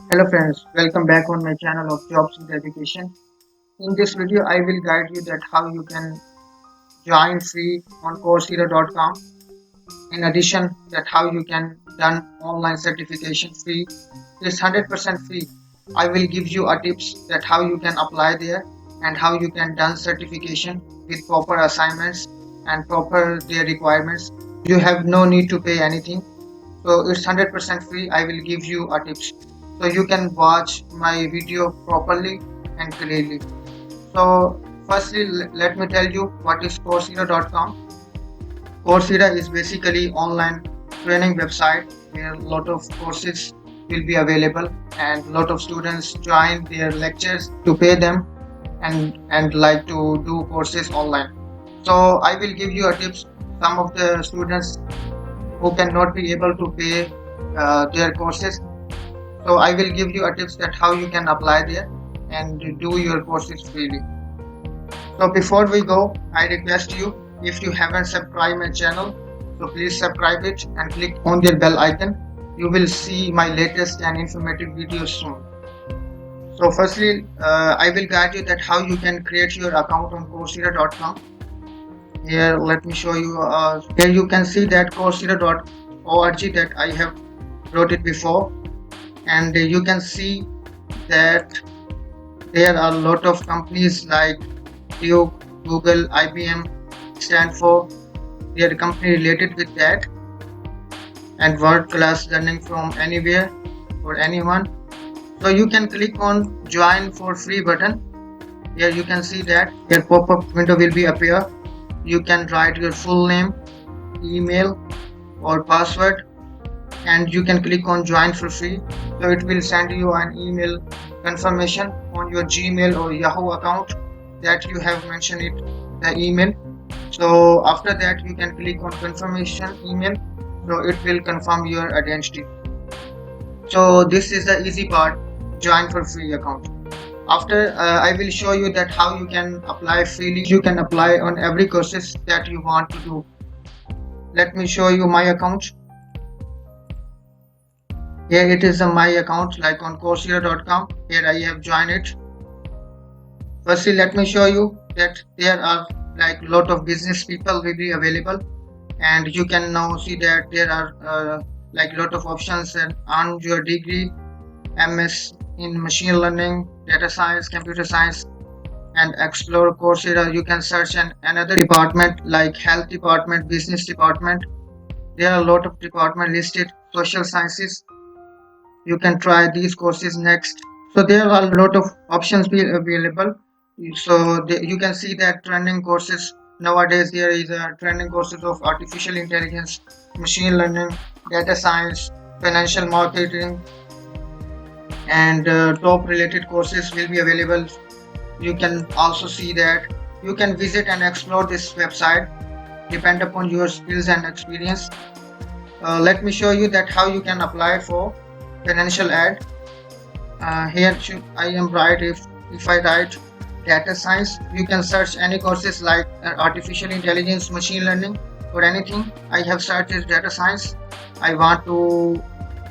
Hello friends, welcome back on my channel of Jobs with Education. In this video, I will guide you that how you can join free on Coursera.com. In addition, that how you can done online certification free. It's 100% free. I will give you a tips that how you can apply there and how you can done certification with proper assignments and proper their requirements. You have no need to pay anything. So it's 100% free. I will give you a tips so you can watch my video properly and clearly. So firstly, let me tell you what is Coursera.com. Coursera is basically online training website where a lot of courses will be available and a lot of students join their lectures to pay them and like to do courses online. So I will give you a tips. Some of the students who cannot be able to pay their courses, so I will give you a tips that how you can apply there and do your courses freely. So before we go, I request you, if you haven't subscribed my channel, so please subscribe it and click on the bell icon. You will see my latest and informative videos soon. So firstly, I will guide you that how you can create your account on Coursera.com. Here, let me show you. Here you can see that Coursera.org that I have wrote it before, and you can see that there are a lot of companies like Duke, Google, IBM, Stanford. They are company related with that and world class learning from anywhere for anyone. So you can click on join for free button. Here you can see that your pop-up window will be appear. You can write your full name, email or password, and you can click on join for free. So it will send you an email confirmation on your Gmail or Yahoo account that you have mentioned it the email. So after that you can click on confirmation email, so it will confirm your identity. So this is the easy part, join for free account. After I will show you that how you can apply freely. You can apply on every courses that you want to do. Let me show you my account. Here it is my account like on Coursera.com. Here I have joined it. Firstly, let me show you that there are like lot of business people will be available, and you can now see that there are like lot of options and on your degree, MS in machine learning, data science, computer science, and explore Coursera. You can search another department like health department, business department. There are a lot of department listed, social sciences. You can try these courses next. So there are a lot of options be available. So you can see that trending courses nowadays. There is a trending courses of artificial intelligence, machine learning, data science, financial marketing, and top related courses will be available. You can also see that you can visit and explore this website depend upon your skills and experience. Let me show you that how you can apply for financial aid. Here I am right. If I write data science, you can search any courses like artificial intelligence, machine learning, or anything. I have searched data science. I want to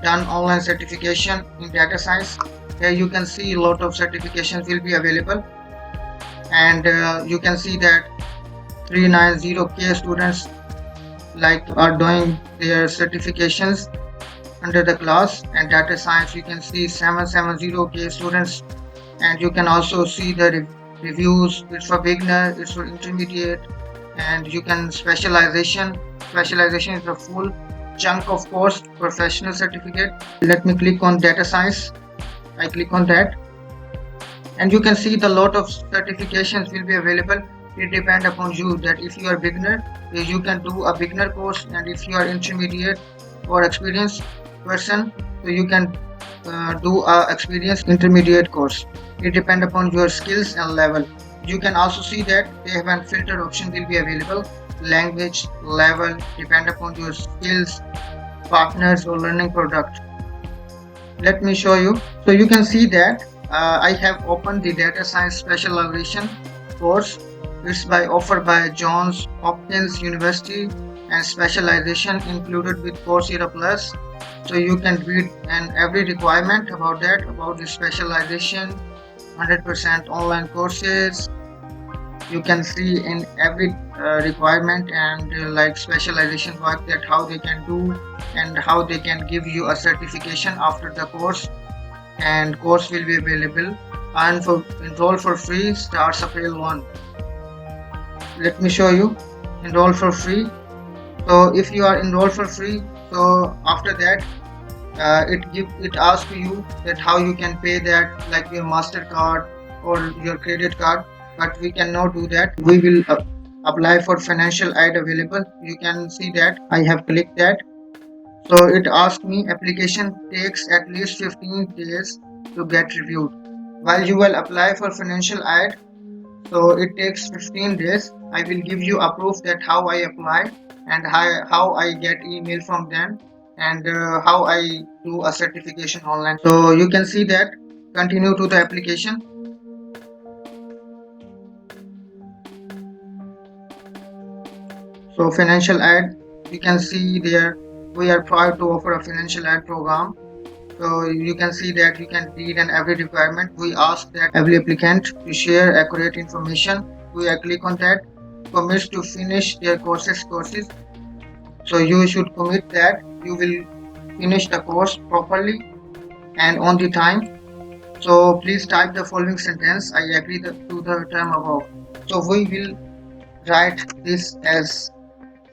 done online certification in data science. Here you can see a lot of certifications will be available, and you can see that 390k students like are doing their certifications under the class. And data science you can see 770k students, and you can also see the reviews. It's for beginner, it's for intermediate, and you can specialization is a full chunk of course, professional certificate. Let me click on data science. I click on that, and you can see the lot of certifications will be available. It depends upon you that if you are beginner, you can do a beginner course, and if you are intermediate or experienced person, so you can do a experienced intermediate course. It depends upon your skills and level. You can also see that they have a filter option will be available. Language level depend upon your skills, partners or learning product. Let me show you. So you can see that I have opened the data science specialization course. It's offered by Johns Hopkins University, and specialization included with Coursera Plus. So you can read and every requirement about that, about the specialization, 100% online courses. You can see in every requirement and like specialization work, that how they can do and how they can give you a certification after the course. And course will be available and for enroll for free starts April 1. Let me show you enroll for free. So if you are enrolled for free, so after that it asks you that how you can pay that, like your MasterCard or your credit card, but we cannot do that. We will apply for financial aid available. You can see that I have clicked that. So it asks me application takes at least 15 days to get reviewed. While you will apply for financial aid, so it takes 15 days. I will give you a proof that how I apply and how I get email from them, and how I do a certification online. So you can see that. Continue to the application. So financial aid, you can see there we are proud to offer a financial aid program. So you can see that you can read and every requirement. We ask that every applicant to share accurate information. We click on that. Commits to finish their courses. So you should commit that you will finish the course properly and on the time. So please type the following sentence. I agree to the term above. So we will write this as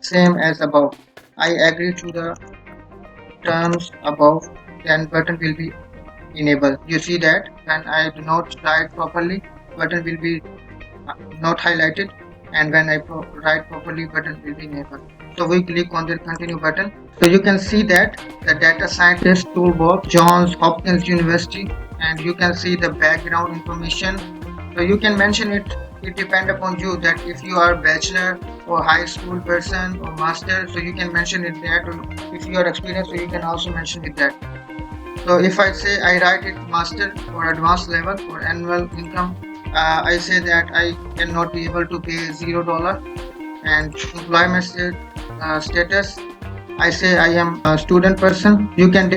same as above. I agree to the terms above. Then button will be enabled. You see that when I do not write properly, button will be not highlighted, and when I write properly, button will be enabled. So we click on the continue button. So you can see that the data scientist toolbox, Johns Hopkins University, and you can see the background information. So you can mention it. It depends upon you that if you are bachelor or high school person or master, so you can mention it that. Or if you are experienced, so you can also mention it that. So if I say I write it master or advanced level or annual income, I say that I cannot be able to pay $0. And employment status, I say I am a student person. You can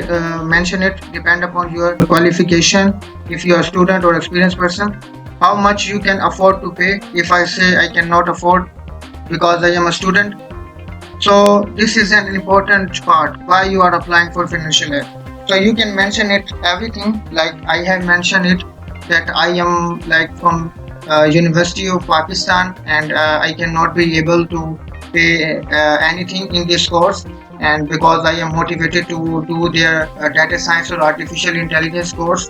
mention it depend upon your qualification. If you are a student or experienced person, how much you can afford to pay. If I say I cannot afford because I am a student, so this is an important part why you are applying for financial aid. So you can mention it everything, like I have mentioned it that I am like from University of Pakistan, and I cannot be able to pay anything in this course, and because I am motivated to do their data science or artificial intelligence course.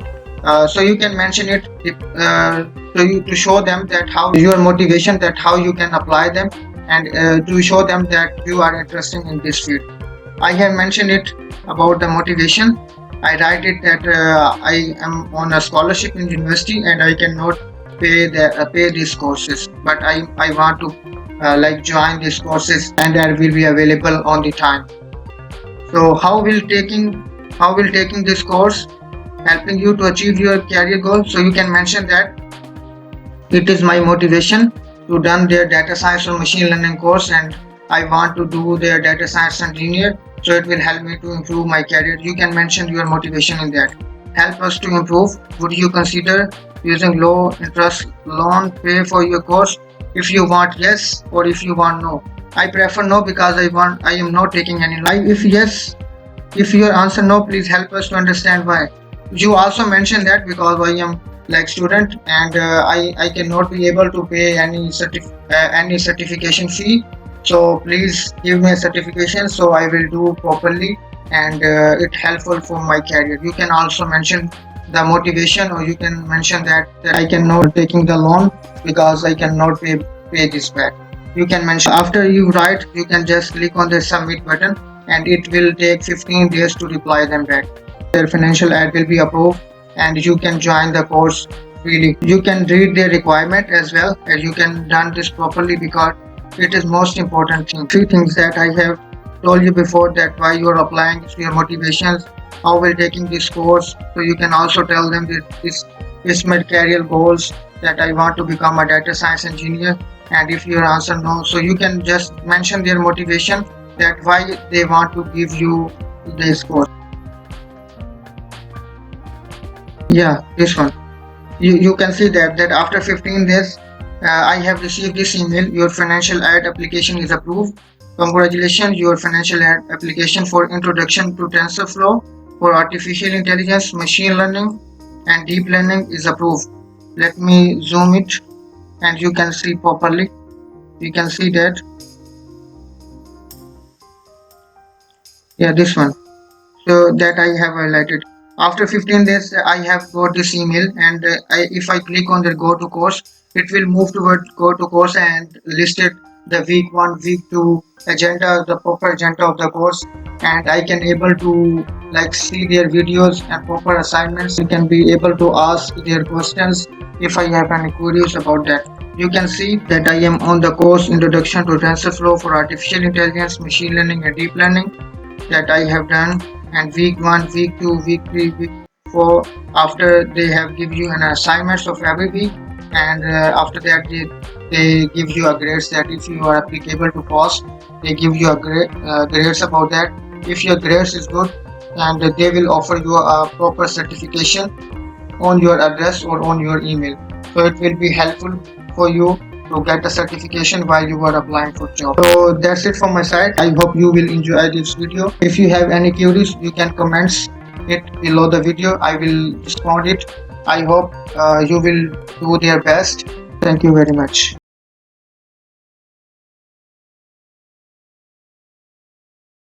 So you can mention it to show them that how your motivation, that how you can apply them, and to show them that you are interested in this field. I have mentioned it about the motivation. I write it that I am on a scholarship in university and I cannot pay these courses, but I want to like join these courses and that will be available on the time. So how will taking this course helping you to achieve your career goal? So you can mention that it is my motivation to done their data science or machine learning course, and I want to do their data science engineer, so it will help me to improve my career. You can mention your motivation in that. Help us to improve. Would you consider using low interest loan pay for your course? If you want yes, or if you want no. I prefer no because I am not taking any loan. If yes, if your answer no, please help us to understand why. You also mentioned that because I am like student and I cannot be able to pay any certification fee. So please give me a certification so I will do properly, and it helpful for my career. You can also mention the motivation, or you can mention that I cannot taking the loan because I cannot pay this back. You can mention after you write, you can just click on the submit button and it will take 15 days to reply them back. Their financial aid will be approved and you can join the course freely. You can read their requirement as well, and you can done this properly because it is most important thing. Three things that I have told you before, that why you are applying, your motivations, how will taking this course. So you can also tell them that this is my career goals, that I want to become a data science engineer. And if your answer no, so you can just mention their motivation, that why they want to give you this course. Yeah, this one. You can see that after 15 days I have received this email. Your financial aid application is approved. Congratulations, your financial aid application for introduction to TensorFlow for artificial intelligence, machine learning and deep learning is approved. Let me zoom it and you can see properly. You can see that. Yeah, this one. So that I have highlighted. After 15 days, I have got this email, and if I click on the go to course, it will move toward go to course and listed the week 1, week 2 agenda, the proper agenda of the course, and I can able to like see their videos and proper assignments. I can be able to ask their questions if I have any queries about that. You can see that I am on the course Introduction to TensorFlow for Artificial Intelligence, Machine Learning and Deep Learning that I have done, and week 1, week 2, week 3, week 4, after they have give you an assignments of every week, and after that they give you a grades that if you are applicable to pass, they give you a grades about that. If your grades is good, and they will offer you a proper certification on your address or on your email, so it will be helpful for you to get a certification while you are applying for job. So that's it from my side. I hope you will enjoy this video. If you have any queries, you can comment it below the video. I will respond it. I hope you will do their best. Thank you very much.